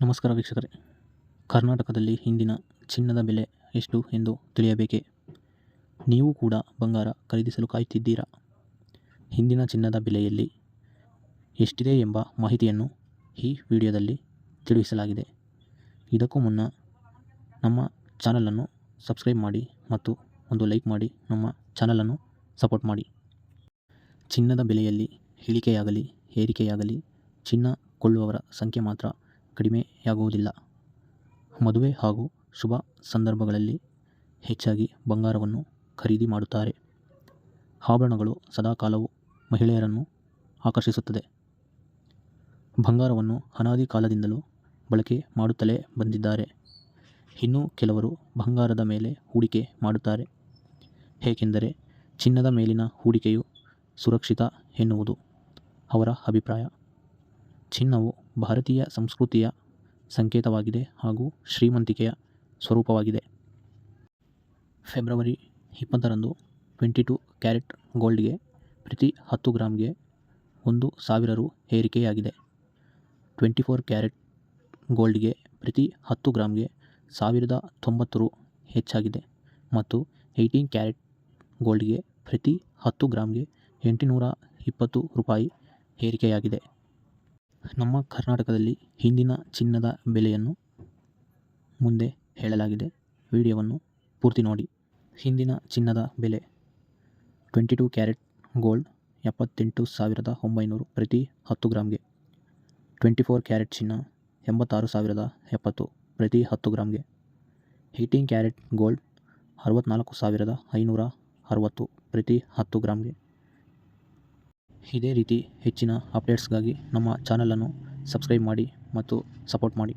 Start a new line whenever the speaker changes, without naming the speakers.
ನಮಸ್ಕಾರ ವೀಕ್ಷಕರೇ. ಕರ್ನಾಟಕದಲ್ಲಿ ಇಂದಿನ ಚಿನ್ನದ ಬೆಲೆ ಎಷ್ಟು ಎಂದು ತಿಳಿಯಬೇಕೇ? ನೀವು ಕೂಡ ಬಂಗಾರ ಖರೀದಿಸಲು ಕಾಯುತ್ತಿದ್ದೀರಾ? ಇಂದಿನ ಚಿನ್ನದ ಬೆಲೆಯಲ್ಲಿ ಎಷ್ಟಿದೆ ಎಂಬ ಮಾಹಿತಿಯನ್ನು ಈ ವಿಡಿಯೋದಲ್ಲಿ ತಿಳಿಸಲಾಗಿದೆ. ಇದಕ್ಕೂ ಮುನ್ನ ನಮ್ಮ ಚಾನಲನ್ನು ಸಬ್ಸ್ಕ್ರೈಬ್ ಮಾಡಿ ಮತ್ತು ಒಂದು ಲೈಕ್ ಮಾಡಿ ನಮ್ಮ ಚಾನಲನ್ನು ಸಪೋರ್ಟ್ ಮಾಡಿ. ಚಿನ್ನದ ಬೆಲೆಯಲ್ಲಿ ಇಳಿಕೆಯಾಗಲಿ ಏರಿಕೆಯಾಗಲಿ ಚಿನ್ನ ಕೊಳ್ಳುವವರ ಸಂಖ್ಯೆ ಮಾತ್ರ ಕಡಿಮೆಯಾಗುವುದಿಲ್ಲ. ಮದುವೆ ಹಾಗೂ ಶುಭ ಸಂದರ್ಭಗಳಲ್ಲಿ ಹೆಚ್ಚಾಗಿ ಬಂಗಾರವನ್ನು ಖರೀದಿ ಮಾಡುತ್ತಾರೆ. ಆಭರಣಗಳು ಸದಾಕಾಲವೂ ಮಹಿಳೆಯರನ್ನು ಆಕರ್ಷಿಸುತ್ತದೆ. ಬಂಗಾರವನ್ನು ಅನಾದಿ ಕಾಲದಿಂದಲೂ ಬಳಕೆ ಮಾಡುತ್ತಲೇ ಬಂದಿದ್ದಾರೆ. ಇನ್ನು ಕೆಲವರು ಬಂಗಾರದ ಮೇಲೆ ಹೂಡಿಕೆ ಮಾಡುತ್ತಾರೆ. ಏಕೆಂದರೆ ಚಿನ್ನದ ಮೇಲಿನ ಹೂಡಿಕೆಯು ಸುರಕ್ಷಿತ ಎನ್ನುವುದು ಅವರ ಅಭಿಪ್ರಾಯ. ಚಿನ್ನವು ಭಾರತೀಯ ಸಂಸ್ಕೃತಿಯ ಸಂಕೇತವಾಗಿದೆ ಹಾಗೂ ಶ್ರೀಮಂತಿಕೆಯ ಸ್ವರೂಪವಾಗಿದೆ. ಫೆಬ್ರವರಿ 20ರಂದು 22 ಕ್ಯಾರೆಟ್ ಗೋಲ್ಡ್ಗೆ ಪ್ರತಿ 10 ಗ್ರಾಂಗೆ 1,000 ರು ಏರಿಕೆಯಾಗಿದೆ. 24 ಕ್ಯಾರೆಟ್ ಗೋಲ್ಡ್ಗೆ ಪ್ರತಿ 10 ಗ್ರಾಂಗೆ 1,090 ರು ಹೆಚ್ಚಾಗಿದೆ ಮತ್ತು 18 ಕ್ಯಾರೆಟ್ ಗೋಲ್ಡ್ಗೆ ಪ್ರತಿ 10 ಗ್ರಾಂಗೆ 820 ರೂಪಾಯಿ ಏರಿಕೆಯಾಗಿದೆ. ನಮ್ಮ ಕರ್ನಾಟಕದಲ್ಲಿ ಇಂದಿನ ಚಿನ್ನದ ಬೆಲೆಯನ್ನು ಮುಂದೆ ಹೇಳಲಾಗಿದೆ. ವಿಡಿಯೋವನ್ನು ಪೂರ್ತಿ ನೋಡಿ. ಇಂದಿನ ಚಿನ್ನದ ಬೆಲೆ 22 ಕ್ಯಾರೆಟ್ ಗೋಲ್ಡ್ 78,900 ಪ್ರತಿ 10 ಗ್ರಾಂಗೆ. 24 ಕ್ಯಾರೆಟ್ ಚಿನ್ನ 86,070 ಪ್ರತಿ 10 ಗ್ರಾಂಗೆ. 18 ಕ್ಯಾರೆಟ್ ಗೋಲ್ಡ್ 64,560 ಪ್ರತಿ 10 ಗ್ರಾಂಗೆ. ಇದೇ ರೀತಿ ಹೆಚ್ಚಿನ ಅಪ್ಡೇಟ್ಸ್ಗಾಗಿ ನಮ್ಮ ಚಾನಲನ್ನು ಸಬ್ಸ್ಕ್ರೈಬ್ ಮಾಡಿ ಮತ್ತು ಸಪೋರ್ಟ್ ಮಾಡಿ.